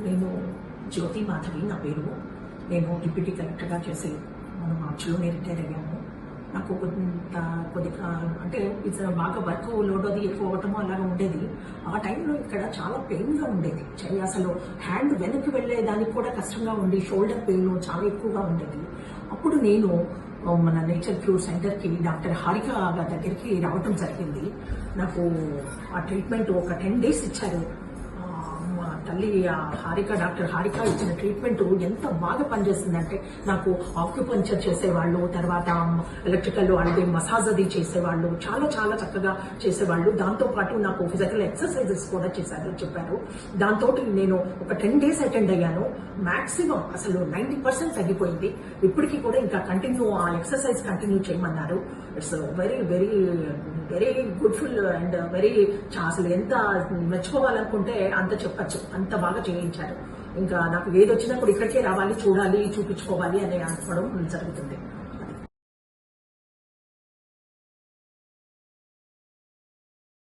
నేను జ్యోతి మాధవి నా పేరు. నేను డిప్యూటీ కలెక్టర్గా చేసి మన మార్చిలోనే రిటైర్ అయ్యాను. నాకు కొద్దిగా అంటే బాగా వర్క్ లోడ్ అది ఎక్కువ అవ్వటము అలాగా ఉండేది. ఆ టైంలో ఇక్కడ చాలా పెయిన్గా ఉండేది. అసలు హ్యాండ్ వెనక్కి వెళ్ళేదానికి కూడా కష్టంగా ఉండి షోల్డర్ పెయిన్ చాలా ఎక్కువగా ఉండేది. అప్పుడు నేను మన నేచర్ క్యూర్ సెంటర్కి డాక్టర్ హారిక దగ్గరికి రావటం జరిగింది. నాకు ఆ ట్రీట్మెంట్ ఒక 10 days ఇచ్చారు. తల్లి డాక్టర్ హారిక ఇచ్చిన ట్రీట్మెంట్ ఎంత బాగా పనిచేస్తుందంటే, నాకు ఆక్యుపంచర్ చేసేవాళ్ళు, తర్వాత ఎలక్ట్రికల్ అంటే మసాజ్ అది చేసేవాళ్ళు, చాలా చాలా చక్కగా చేసేవాళ్ళు. దాంతోపాటు నాకు ఫిజికల్ ఎక్సర్సైజెస్ కూడా చెప్పారు. దాంతో నేను ఒక 10 days అటెండ్ అయ్యాను. మాక్సిమం అసలు 90% తగ్గిపోయింది. ఇప్పటికీ కూడా ఇంకా కంటిన్యూ ఆ ఎక్సర్సైజ్ కంటిన్యూ చేయమన్నారు. ఇట్స్ వెరీ వెరీ వెరీ గుడ్ఫుల్ అండ్ వెరీ అసలు ఎంత మెచ్చుకోవాలనుకుంటే అంత చెప్పచ్చు. అంత బాగా చేయించారు. ఇంకా నాకు ఏది వచ్చినప్పుడు ఇక్కడికే రావాలి, చూడాలి, చూపించుకోవాలి అని అనుకోవడం జరుగుతుంది.